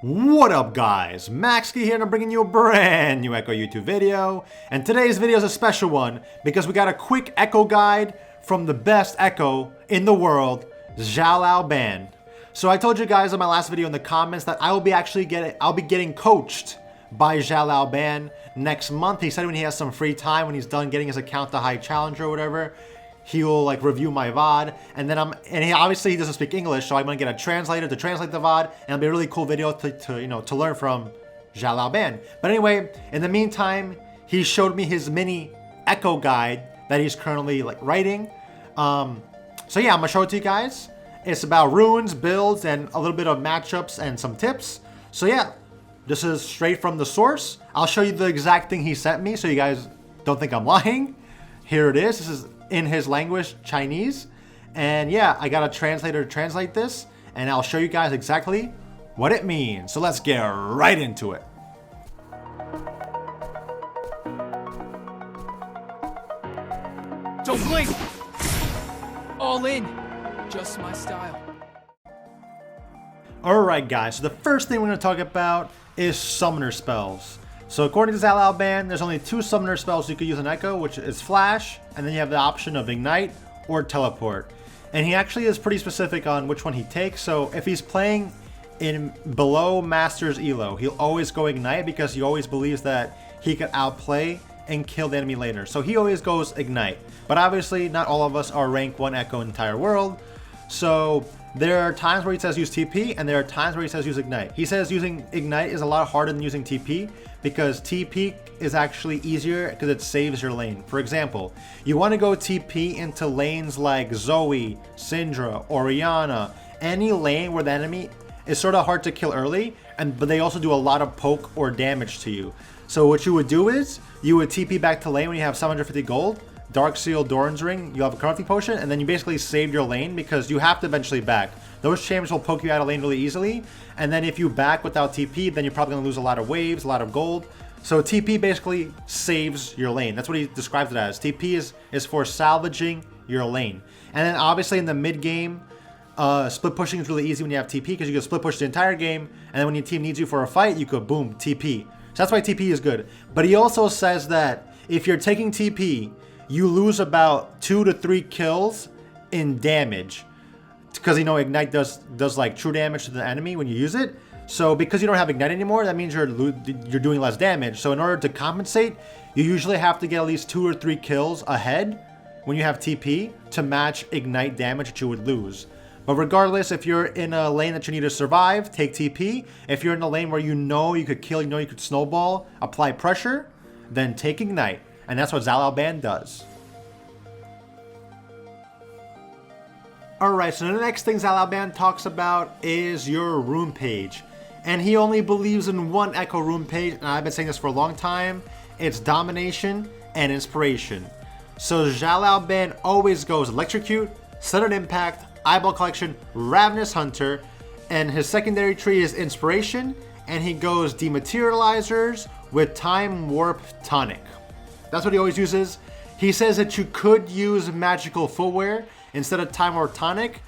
What up guys, Maxkey here and I'm bringing you a brand new Ekko YouTube video. And today's video is a special one because we got a quick Ekko guide from the best Ekko in the world, Xiao Lao ban. So I told you guys in my last video in the comments that I'll be getting coached by Xiao Lao ban next month. He said when he has some free time, when he's done getting his account to high challenger or whatever, he will like review my VOD, and then he obviously doesn't speak English, so I'm gonna get a translator to translate the VOD, and it'll be a really cool video to learn from Xiao Lao ban. But anyway, in the meantime, he showed me his mini Ekko guide that he's currently like writing. So yeah, I'm gonna show it to you guys. It's about runes, builds, and a little bit of matchups and some tips. So yeah, this is straight from the source. I'll show you the exact thing he sent me so you guys don't think I'm lying. Here it is. This is in his language, Chinese. And yeah, I got a translator to translate this, and I'll show you guys exactly what it means. So let's get right into it. Don't blink! All in. Just my style. Alright guys, so the first thing we're going to talk about is summoner spells. So according to Xiao Lao ban, there's only two summoner spells you could use in Ekko, which is Flash, and then you have the option of Ignite or Teleport. And he actually is pretty specific on which one he takes, so if he's playing in below Master's Elo, he'll always go Ignite because he always believes that he could outplay and kill the enemy later. So he always goes Ignite. But obviously, not all of us are rank 1 Ekko in the entire world, so there are times where he says use TP, and there are times where he says use Ignite. He says using Ignite is a lot harder than using TP, because TP is actually easier because it saves your lane. For example, you want to go TP into lanes like Zoe, Syndra, Orianna, any lane where the enemy is sort of hard to kill early, but they also do a lot of poke or damage to you. So what you would do is, you would TP back to lane when you have 750 gold, Dark Seal, Doran's Ring, you have a corrupting potion, and then you basically saved your lane because you have to eventually back. Those champions will poke you out of lane really easily, and then if you back without TP, then you're probably going to lose a lot of waves, a lot of gold. So TP basically saves your lane. That's what he describes it as. TP is for salvaging your lane. And then obviously in the mid game, split pushing is really easy when you have TP because you can split push the entire game, and then when your team needs you for a fight, you could boom, TP. So that's why TP is good. But he also says that if you're taking TP, you lose about 2 to 3 kills in damage, because you know Ignite does like true damage to the enemy when you use it. So because you don't have Ignite anymore, that means you're doing less damage. So in order to compensate, you usually have to get at least 2 or 3 kills ahead when you have TP to match Ignite damage that you would lose. But regardless, if you're in a lane that you need to survive, take TP. If you're in a lane where you know you could kill, you know you could snowball, apply pressure, then take Ignite. And that's what Xiao Lao ban does. Alright, so the next thing Xiao Lao ban talks about is your rune page. And he only believes in one Ekko rune page, and I've been saying this for a long time. It's Domination and Inspiration. So Xiao Lao ban always goes Electrocute, Sudden Impact, Eyeball Collection, Ravenous Hunter, and his secondary tree is Inspiration, and he goes Dematerializers with Time Warp Tonic. That's what he always uses. He says that you could use Magical Footwear instead of Time Warp Tonic,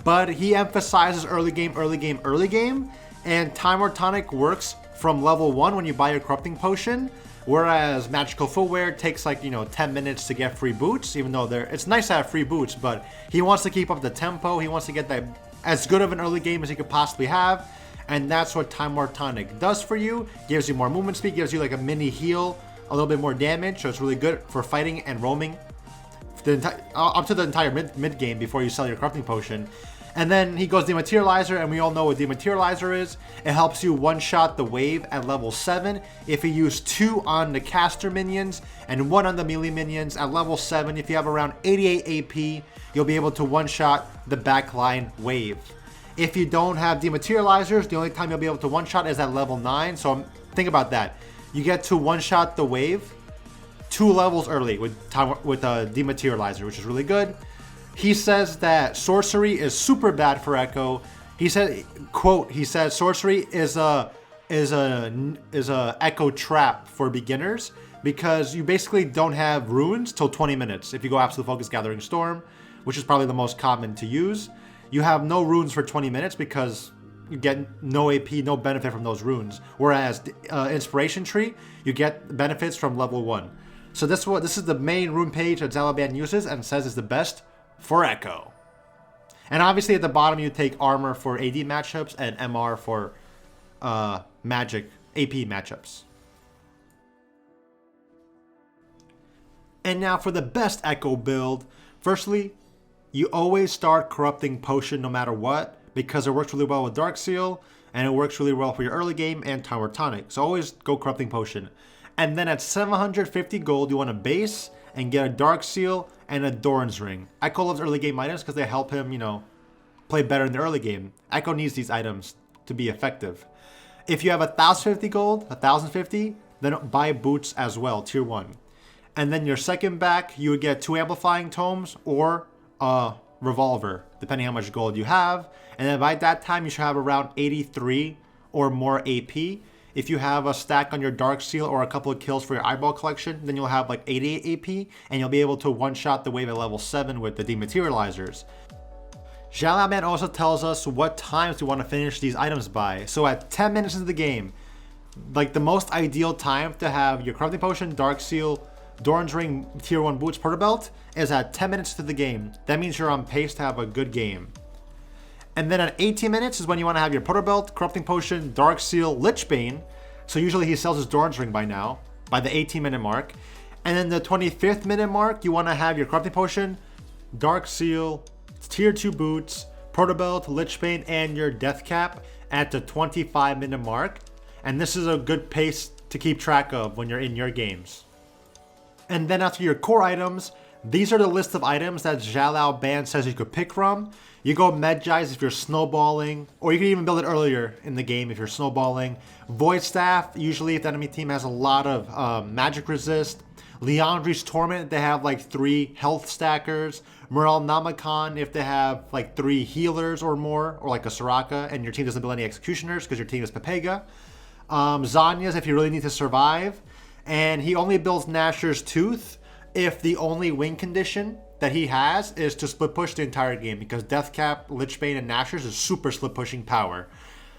but he emphasizes early game, early game, early game. And Time Warp Tonic works from level 1 when you buy your Corrupting Potion, whereas Magical Footwear takes like, 10 minutes to get free boots, even though it's nice to have free boots, but he wants to keep up the tempo. He wants to get that as good of an early game as he could possibly have. And that's what Time Warp Tonic does for you. Gives you more movement speed, gives you like a mini heal, a little bit more damage, so it's really good for fighting and roaming up to the entire mid game before you sell your Corrupting Potion. And then he goes Dematerializer, and we all know what Dematerializer is. It helps you one-shot the wave at level 7 if you use 2 on the caster minions and 1 on the melee minions. At level 7, if you have around 88 AP, you'll be able to one-shot the backline wave. If you don't have Dematerializers, the only time you'll be able to one-shot is at level 9, so think about that. You get to one-shot the wave 2 levels early with Dematerializer, which is really good. He says that sorcery is super bad for Ekko. He said, quote, he says sorcery is a Ekko trap for beginners because you basically don't have runes till 20 minutes if you go Absolute Focus Gathering Storm, which is probably the most common to use. You have no runes for 20 minutes because you get no AP, no benefit from those runes. Whereas Inspiration Tree, you get benefits from level 1. So this is the main rune page that Xiao Lao Band uses and says is the best for Ekko. And obviously at the bottom you take armor for AD matchups and MR for magic AP matchups. And now for the best Ekko build. Firstly, you always start Corrupting Potion no matter what, because it works really well with Dark Seal, and it works really well for your early game and Tower Tonic. So always go Corrupting Potion. And then at 750 gold, you want to base and get a Dark Seal and a Doran's Ring. Ekko loves early game items because they help him, play better in the early game. Ekko needs these items to be effective. If you have 1,050 gold, 1,050, then buy boots as well, tier 1. And then your second back, you would get 2 amplifying tomes or a revolver, depending how much gold you have. And then by that time, you should have around 83 or more AP. If you have a stack on your Dark Seal or a couple of kills for your eyeball collection, then you'll have like 88 AP, and you'll be able to one-shot the wave at level 7 with the dematerializers. Xiao Lao Man also tells us what times we want to finish these items by. So at 10 minutes into the game, like the most ideal time to have your Corrupting Potion, Dark Seal, Doran's Ring, tier 1 boots, porta belt is at 10 minutes to the game. That means you're on pace to have a good game. And then at 18 minutes is when you want to have your porta belt, Corrupting Potion, Dark Seal, Lichbane. So usually he sells his Doran's Ring by now, by the 18-minute mark. And then the 25th minute mark, you want to have your Corrupting Potion, Dark Seal, tier 2 boots, porta belt, Lichbane, and your Death Cap at the 25-minute mark. And this is a good pace to keep track of when you're in your games. And then after your core items, these are the list of items that Xiao Lao Band says you could pick from. You go Medjai's if you're snowballing, or you can even build it earlier in the game if you're snowballing. Void Staff, usually if the enemy team has a lot of magic resist. Liandry's Torment, they have like 3 health stackers. Mural Namakan, if they have like 3 healers or more, or like a Soraka, and your team doesn't build any executioners because your team is Pepega. Zanya's if you really need to survive. And he only builds Nashor's Tooth if the only win condition that he has is to split push the entire game, because Deathcap, Lichbane, and Nashor's is super split pushing power.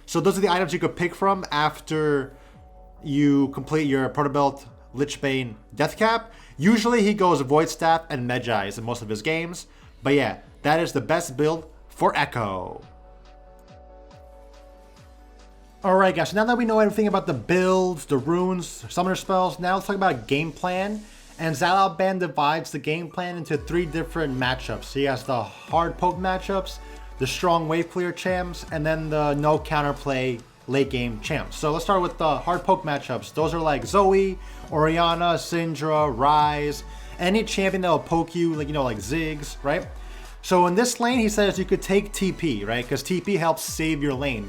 So those are the items you could pick from after you complete your Porta Belt, Lichbane, Deathcap. Usually he goes Void Staff and Medjai's in most of his games. But yeah, that is the best build for Ekko. Alright guys, so now that we know everything about the builds, the runes, summoner spells, now let's talk about game plan. And Xiao Lao Band divides the game plan into 3 different matchups. He has the hard poke matchups, the strong wave clear champs, and then the no counterplay late game champs. So let's start with the hard poke matchups. Those are like Zoe, Orianna, Syndra, Ryze, any champion that will poke you, like like Ziggs, right? So in this lane, he says you could take TP, right? Because TP helps save your lane.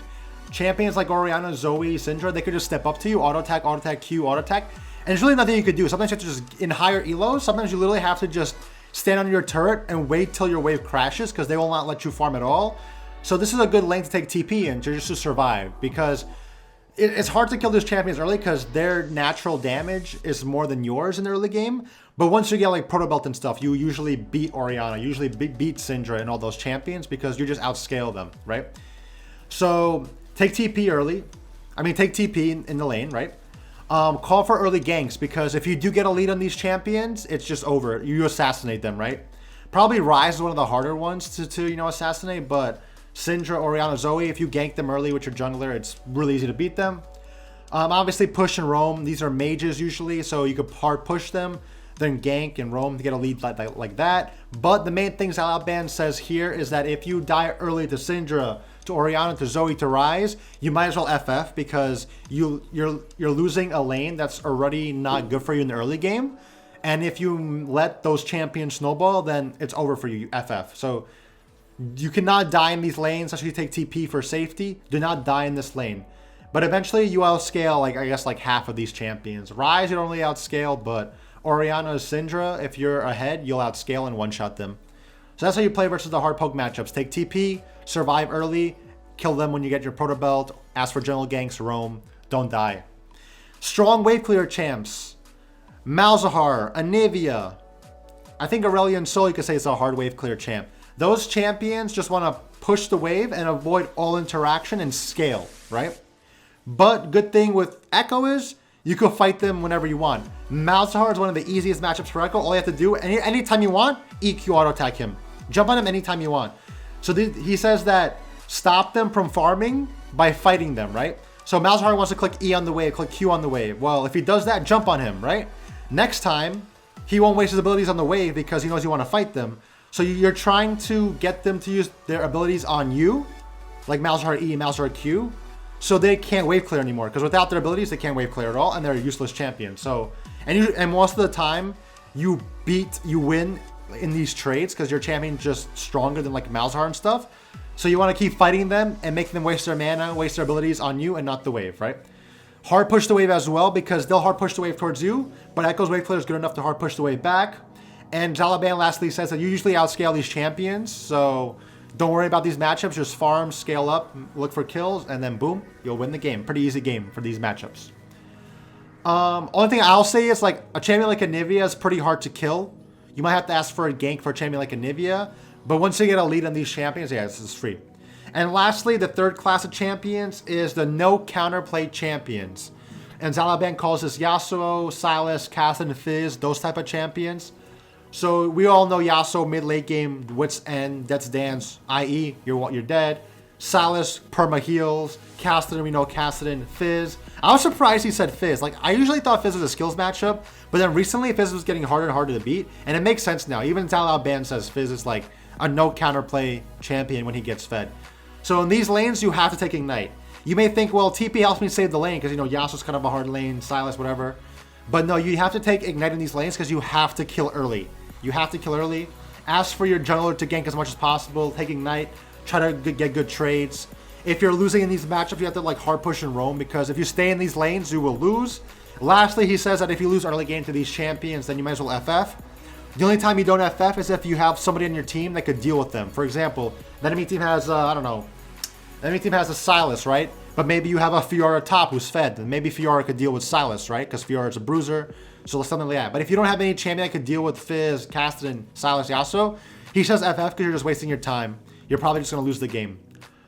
Champions like Orianna, Zoe, Syndra, they could just step up to you, auto attack, Q, auto attack. And there's really nothing you could do. Sometimes you have to just, in higher elos, sometimes you literally have to just stand on your turret and wait till your wave crashes because they will not let you farm at all. So this is a good lane to take TP in just to survive, because it's hard to kill these champions early because their natural damage is more than yours in the early game. But once you get like Proto Belt and stuff, you usually beat Orianna, usually beat Syndra and all those champions because you just outscale them, right? So take TP early. Take TP in the lane, right? Call for early ganks, because if you do get a lead on these champions, it's just over. You assassinate them, right? Probably Ryze is one of the harder ones to assassinate, but Syndra, Orianna, Zoe, if you gank them early with your jungler, it's really easy to beat them. Obviously push and roam. These are mages usually, so you could hard push them, then gank and roam to get a lead like that. But the main thing Xiao Lao Band says here is that if you die early to Syndra, to Orianna, to Zoe, to Ryze, you might as well FF, because you're losing a lane that's already not good for you in the early game. And if you let those champions snowball, then it's over for you, you FF. So you cannot die in these lanes, especially if you take TP for safety. Do not die in this lane. But eventually you outscale, like half of these champions. Ryze, you don't really outscale, but Orianna, Syndra, if you're ahead, you'll outscale and one-shot them. So that's how you play versus the hard poke matchups. Take TP, survive early, kill them when you get your Proto Belt, ask for general ganks, roam, don't die. Strong wave clear champs. Malzahar, Anivia. I think Aurelia and Sol, you could say, is a hard wave clear champ. Those champions just want to push the wave and avoid all interaction and scale, right? But good thing with Ekko is you can fight them whenever you want. Malzahar is one of the easiest matchups for Ekko. All you have to do, anytime you want, EQ auto attack him. Jump on him anytime you want. So he says that stop them from farming by fighting them, right? So Malzahar wants to click E on the wave, click Q on the wave. Well, if he does that, jump on him, right? Next time, he won't waste his abilities on the wave because he knows you want to fight them. So you're trying to get them to use their abilities on you, like Malzahar E, Malzahar Q, so they can't wave clear anymore. Because without their abilities, they can't wave clear at all, and they're a useless champion. So, and most of the time, you win in these trades because your champion's just stronger than like Malzahar and stuff. So you want to keep fighting them and making them waste their mana, waste their abilities on you and not the wave, right? Hard push the wave as well because they'll hard push the wave towards you, but Ekko's wave clear is good enough to hard push the wave back. And Xiao Lao lastly says that you usually outscale these champions, so don't worry about these matchups. Just farm, scale up, look for kills, and then boom, you'll win the game. Pretty easy game for these matchups. Only thing I'll say is like a champion like Anivia is pretty hard to kill. You might have to ask for a gank for a champion like Anivia, but once you get a lead on these champions, yeah, this is free. And lastly, the third class of champions is the no counterplay champions. And Xiao Lao calls this Yasuo, Sylas, Cassidy, Fizz, those type of champions. So we all know Yasuo mid-late game, Wits End, Death's Dance, i.e. you're dead. Sylas, perma heals. Cassidy, we know Cassidy, Fizz. I was surprised he said Fizz. Like, I usually thought Fizz was a skills matchup, but then recently Fizz was getting harder and harder to beat, and it makes sense now. Even Xiao Lao says Fizz is like a no counterplay champion when he gets fed. So in these lanes, you have to take Ignite. You may think, well, TP helps me save the lane because, you know, Yasuo's kind of a hard lane, Sylas, whatever. But no, you have to take Ignite in these lanes because you have to kill early. You have to kill early. Ask for your jungler to gank as much as possible. Take Ignite. Try to get good trades. If you're losing in these matchups, you have to like hard push and roam because if you stay in these lanes, you will lose. Lastly, he says that if you lose early game to these champions, then you might as well FF. The only time you don't FF is if you have somebody on your team that could deal with them. For example, the enemy team has, I don't know, the enemy team has a Sylas, right? But maybe you have a Fiora top who's fed. And maybe Fiora could deal with Sylas, right? Because Fiora is a bruiser. So something like that. But if you don't have any champion that could deal with Fizz, Cassidy, Sylas, Yasuo, he says FF because you're just wasting your time. You're probably just going to lose the game.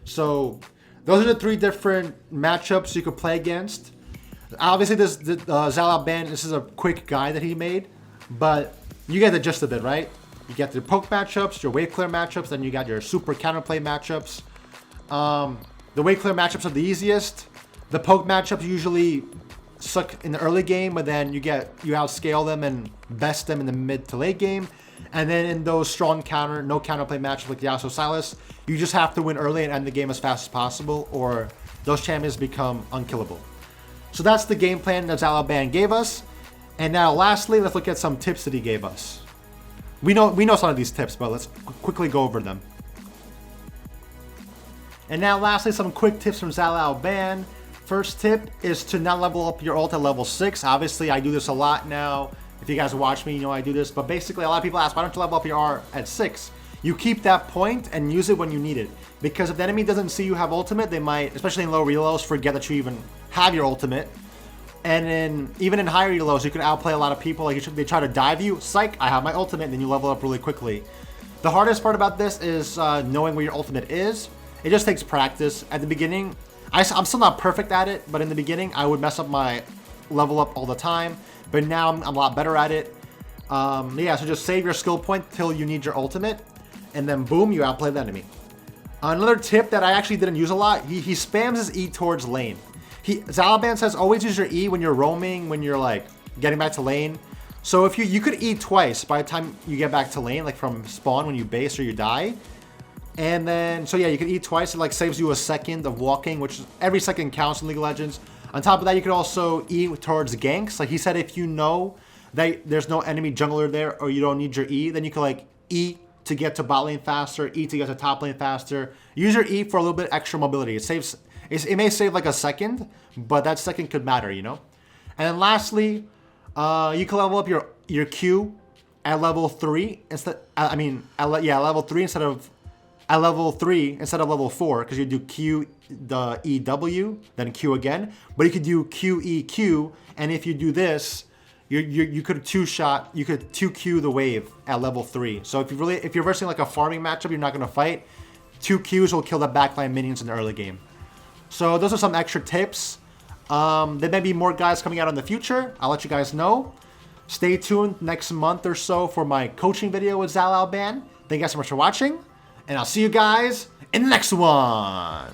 So those are the three different matchups you could play against. Obviously, this Xiao Lao ban, this is a quick guide that he made. But you get the gist of it, right? You get the poke matchups, your wave clear matchups, then you got your super counterplay matchups. The wave clear matchups are the easiest. The poke matchups usually suck in the early game, but then you outscale them and best them in the mid to late game. And then in those strong no counterplay matchups like Yasuo Sylas, you just have to win early and end the game as fast as possible, or those champions become unkillable. So that's the game plan that Xiao Lao gave us. And now lastly, let's look at some tips that he gave us. We know some of these tips, but let's quickly go over them. And now lastly, some quick tips from Xiao Lao. First tip is to not level up your ult at level 6. Obviously, I do this a lot now. If you guys watch me, you know I do this. But basically, a lot of people ask, why don't you level up your R at 6? You keep that point and use it when you need it. Because if the enemy doesn't see you have ultimate, they might, especially in low reloads, forget that you even have your ultimate. And even in higher reloads, you can outplay a lot of people. Like they try to dive you, psych, I have my ultimate, and then you level up really quickly. The hardest part about this is knowing where your ultimate is. It just takes practice. At the beginning, I'm still not perfect at it, but in the beginning, I would mess up my level up all the time. But now I'm a lot better at it. Yeah, so just save your skill point till you need your ultimate, and then boom, you outplay the enemy. Another tip that I actually didn't use a lot, he spams his E towards lane. Xiao Lao says always use your E when you're roaming, when you're like getting back to lane. So if you could E twice by the time you get back to lane, like from spawn when you base or you die. And then, so yeah, you can E twice. It like saves you a second of walking, which every second counts in League of Legends. On top of that, you could also E towards ganks. Like he said, if you know that there's no enemy jungler there or you don't need your E, then you can like E to get to bot lane faster, E to get to top lane faster. Use your E for a little bit extra mobility. It may save like a second, but that second could matter, you know? And then lastly, you can level up your Q at level 3 instead, level 3 instead of at level 3 instead of level 4, because you do Q, the EW, then Q again. But you could do QEQ, and if you do this, you could you could 2Q the wave at level 3. So if you're versing like a farming matchup, you're not gonna fight. 2 Qs will kill the backline minions in the early game. So those are some extra tips. There may be more guys coming out in the future. I'll let you guys know. Stay tuned next month or so for my coaching video with Xiao Lao Band. Thank you guys so much for watching, and I'll see you guys in the next one.